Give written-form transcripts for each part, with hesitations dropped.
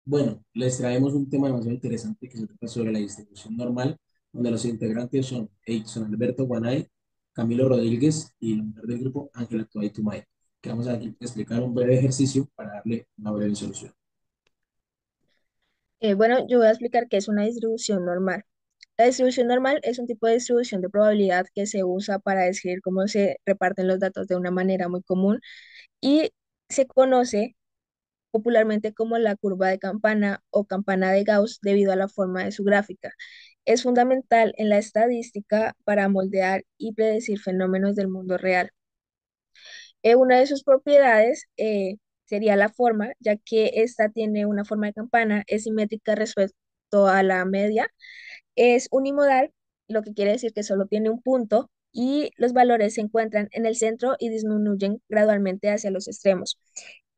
Bueno, les traemos un tema demasiado interesante que se trata sobre la distribución normal, donde los integrantes son Edson Alberto Guanay, Camilo Rodríguez y la mujer del grupo Ángela Tuay, que vamos a explicar un breve ejercicio para darle una breve solución. Bueno, yo voy a explicar qué es una distribución normal. La distribución normal es un tipo de distribución de probabilidad que se usa para describir cómo se reparten los datos de una manera muy común y se conoce popularmente como la curva de campana o campana de Gauss debido a la forma de su gráfica. Es fundamental en la estadística para moldear y predecir fenómenos del mundo real. Una de sus propiedades sería la forma, ya que esta tiene una forma de campana, es simétrica respecto a la media, es unimodal, lo que quiere decir que solo tiene un punto y los valores se encuentran en el centro y disminuyen gradualmente hacia los extremos.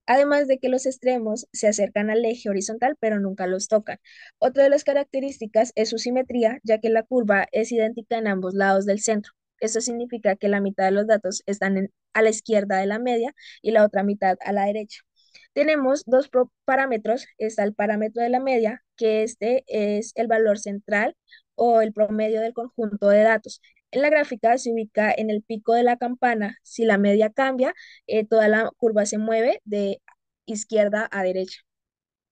Además de que los extremos se acercan al eje horizontal, pero nunca los tocan. Otra de las características es su simetría, ya que la curva es idéntica en ambos lados del centro. Esto significa que la mitad de los datos están a la izquierda de la media y la otra mitad a la derecha. Tenemos dos parámetros. Está el parámetro de la media, que este es el valor central o el promedio del conjunto de datos. En la gráfica se ubica en el pico de la campana. Si la media cambia, toda la curva se mueve de izquierda a derecha.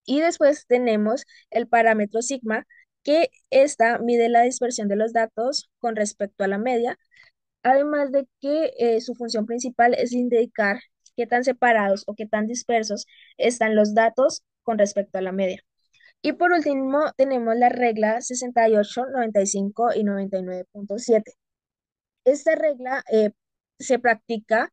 Y después tenemos el parámetro sigma, que esta mide la dispersión de los datos con respecto a la media, además de que su función principal es indicar qué tan separados o qué tan dispersos están los datos con respecto a la media. Y por último, tenemos la regla 68, 95 y 99.7. Esta regla se practica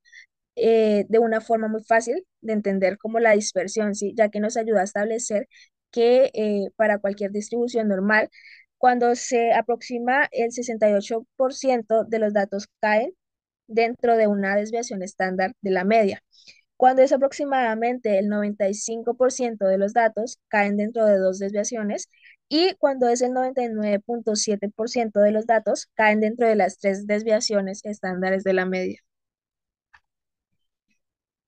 de una forma muy fácil de entender como la dispersión, ¿sí? Ya que nos ayuda a establecer que para cualquier distribución normal, cuando se aproxima el 68% de los datos caen dentro de una desviación estándar de la media. Cuando es aproximadamente el 95% de los datos caen dentro de dos desviaciones y cuando es el 99.7% de los datos caen dentro de las tres desviaciones estándares de la media.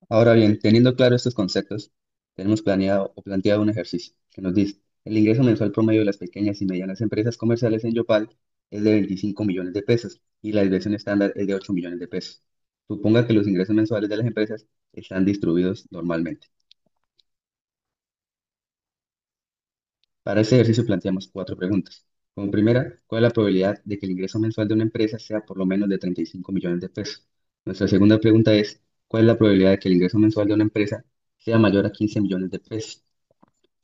Ahora bien, teniendo claro estos conceptos, tenemos planeado o planteado un ejercicio que nos dice, el ingreso mensual promedio de las pequeñas y medianas empresas comerciales en Yopal es de 25 millones de pesos y la desviación estándar es de 8 millones de pesos. Suponga que los ingresos mensuales de las empresas están distribuidos normalmente. Para este ejercicio planteamos cuatro preguntas. Como primera, ¿cuál es la probabilidad de que el ingreso mensual de una empresa sea por lo menos de 35 millones de pesos? Nuestra segunda pregunta es, ¿cuál es la probabilidad de que el ingreso mensual de una empresa sea mayor a 15 millones de pesos?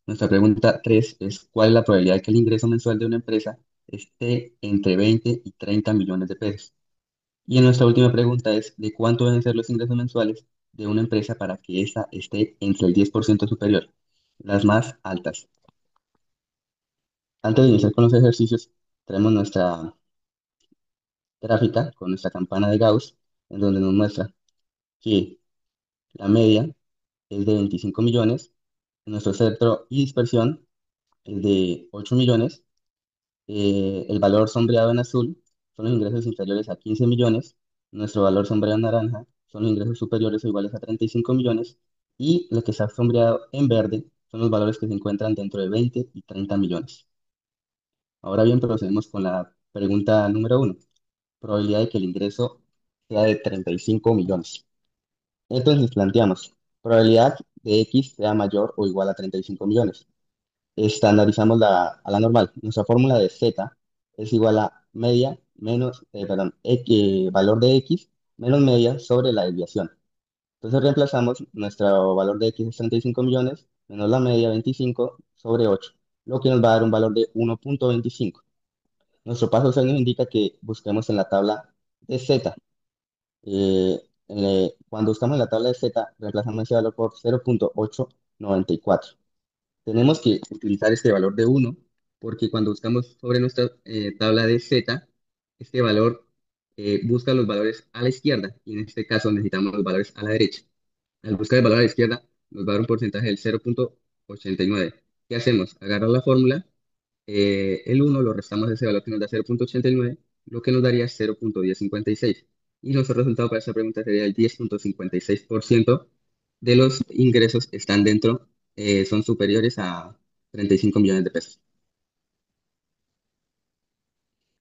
Nuestra pregunta 3 es, ¿cuál es la probabilidad de que el ingreso mensual de una empresa esté entre 20 y 30 millones de pesos? Y en nuestra última pregunta es, ¿de cuánto deben ser los ingresos mensuales de una empresa para que ésta esté entre el 10% superior, las más altas? Antes de iniciar con los ejercicios, traemos nuestra gráfica con nuestra campana de Gauss, en donde nos muestra que la media es de 25 millones, nuestro centro y dispersión es de 8 millones, el valor sombreado en azul son los ingresos inferiores a 15 millones, nuestro valor sombreado en naranja son los ingresos superiores o iguales a 35 millones, y lo que está sombreado en verde son los valores que se encuentran dentro de 20 y 30 millones. Ahora bien, procedemos con la pregunta número uno. Probabilidad de que el ingreso sea de 35 millones. Entonces planteamos, probabilidad de X sea mayor o igual a 35 millones. Estandarizamos a la normal. Nuestra fórmula de Z es igual a media menos, perdón, valor de X menos media sobre la desviación. Entonces reemplazamos nuestro valor de X es 35 millones menos la media 25 sobre 8, lo que nos va a dar un valor de 1.25. Nuestro paso 6 nos indica que busquemos en la tabla de Z. Cuando buscamos en la tabla de Z, reemplazamos ese valor por 0.894. Tenemos que utilizar este valor de 1 porque cuando buscamos sobre nuestra tabla de Z, este valor busca los valores a la izquierda y en este caso necesitamos los valores a la derecha. Al buscar el valor a la izquierda, nos va a dar un porcentaje del 0.89. ¿Qué hacemos? Agarrar la fórmula, el uno lo restamos de ese valor que nos da 0.89, lo que nos daría 0.1056. Y nuestro resultado para esta pregunta sería el 10.56% de los ingresos están dentro, son superiores a 35 millones de pesos.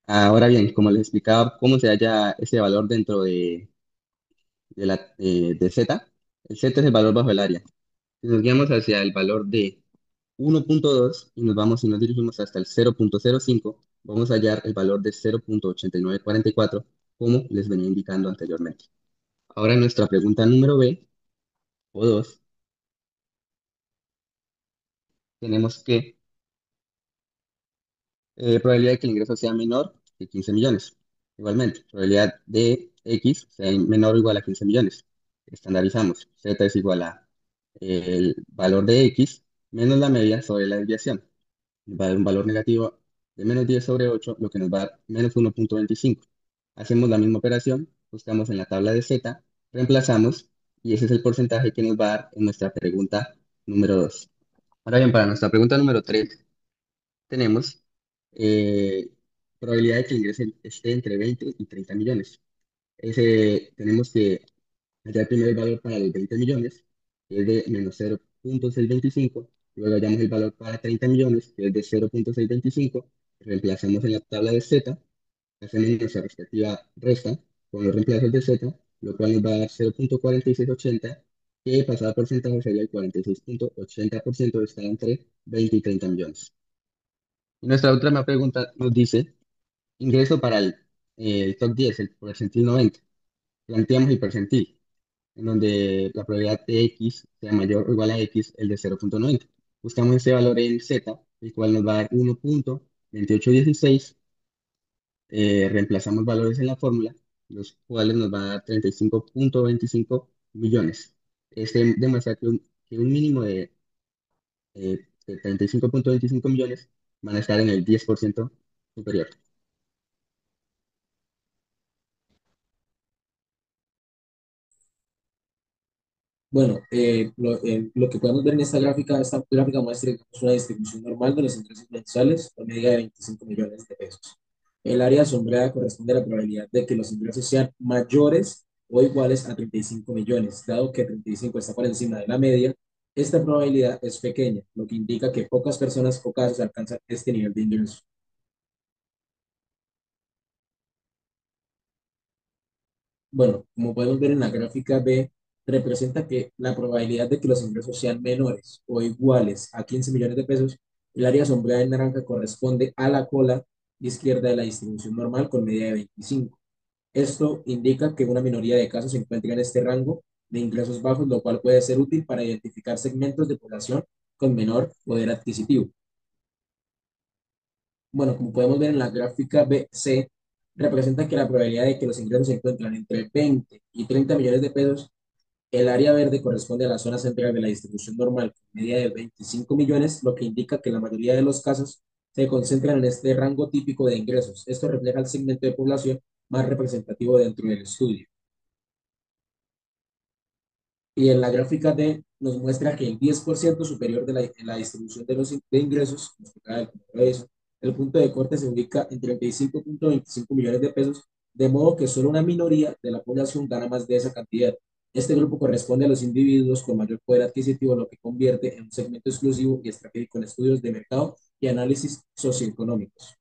Ahora bien, como les explicaba, cómo se halla ese valor dentro de Z. El Z es el valor bajo el área. Si nos guiamos hacia el valor de 1.2 y nos dirigimos hasta el 0.05, vamos a hallar el valor de 0.8944, como les venía indicando anteriormente. Ahora en nuestra pregunta número B o 2, tenemos que probabilidad de que el ingreso sea menor que 15 millones. Igualmente, probabilidad de X sea menor o igual a 15 millones. Estandarizamos. Z es igual a el valor de X menos la media sobre la desviación. Va a dar un valor negativo de menos 10 sobre 8, lo que nos va a dar menos 1.25. Hacemos la misma operación, buscamos en la tabla de Z, reemplazamos y ese es el porcentaje que nos va a dar en nuestra pregunta número 2. Ahora bien, para nuestra pregunta número 3 tenemos eh, probabilidad de que el ingreso esté entre 20 y 30 millones. Tenemos que hallar primero el valor para los 20 millones, que es de menos 0.625. Luego hallamos el valor para 30 millones, que es de 0.625. Reemplazamos en la tabla de Z, hacemos nuestra respectiva resta con los reemplazos de Z, lo cual nos va a dar 0.4680, que pasado a porcentaje sería el 46.80% de estar entre 20 y 30 millones. Y nuestra última pregunta nos dice, ingreso para el top 10, el percentil 90. Planteamos el percentil, en donde la probabilidad de X sea mayor o igual a X, el de 0.90. Buscamos ese valor en Z, el cual nos va a dar 1.2816. Reemplazamos valores en la fórmula, los cuales nos va a dar 35.25 millones. Este demuestra que un mínimo de 35.25 millones van a estar en el 10% superior. Bueno, lo que podemos ver en esta gráfica muestra que es una distribución normal de los ingresos mensuales por medida de 25 millones de pesos. El área sombreada corresponde a la probabilidad de que los ingresos sean mayores o iguales a 35 millones. Dado que 35 está por encima de la media, esta probabilidad es pequeña, lo que indica que pocas personas o casos alcanzan este nivel de ingresos. Bueno, como podemos ver en la gráfica B, representa que la probabilidad de que los ingresos sean menores o iguales a 15 millones de pesos, el área sombreada en naranja corresponde a la cola izquierda de la distribución normal con medida de 25. Esto indica que una minoría de casos se encuentran en este rango de ingresos bajos, lo cual puede ser útil para identificar segmentos de población con menor poder adquisitivo. Bueno, como podemos ver en la gráfica BC, representa que la probabilidad de que los ingresos se encuentran entre 20 y 30 millones de pesos. El área verde corresponde a la zona central de la distribución normal, con media de 25 millones, lo que indica que la mayoría de los casos se concentran en este rango típico de ingresos. Esto refleja el segmento de población más representativo dentro del estudio. Y en la gráfica D nos muestra que el 10% superior de la distribución de ingresos, nos toca eso, el punto de corte se ubica en 35.25 millones de pesos, de modo que solo una minoría de la población gana más de esa cantidad. Este grupo corresponde a los individuos con mayor poder adquisitivo, lo que convierte en un segmento exclusivo y estratégico en estudios de mercado y análisis socioeconómicos.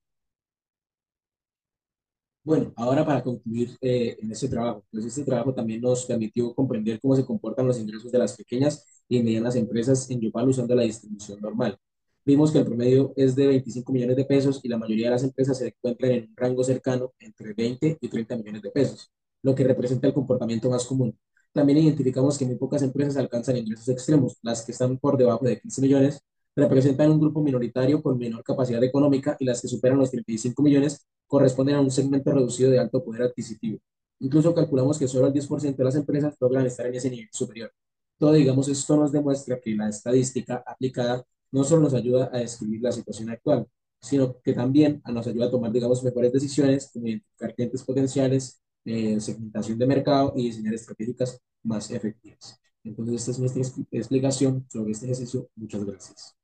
Bueno, ahora para concluir en este trabajo, pues este trabajo también nos permitió comprender cómo se comportan los ingresos de las pequeñas y medianas empresas en Yopal usando la distribución normal. Vimos que el promedio es de 25 millones de pesos y la mayoría de las empresas se encuentran en un rango cercano entre 20 y 30 millones de pesos, lo que representa el comportamiento más común. También identificamos que muy pocas empresas alcanzan ingresos extremos, las que están por debajo de 15 millones representan un grupo minoritario con menor capacidad económica y las que superan los 35 millones corresponden a un segmento reducido de alto poder adquisitivo. Incluso calculamos que solo el 10% de las empresas logran estar en ese nivel superior. Todo, digamos, esto nos demuestra que la estadística aplicada no solo nos ayuda a describir la situación actual, sino que también nos ayuda a tomar, digamos, mejores decisiones, como identificar clientes potenciales, segmentación de mercado y diseñar estratégicas más efectivas. Entonces, esta es nuestra explicación sobre este ejercicio. Muchas gracias.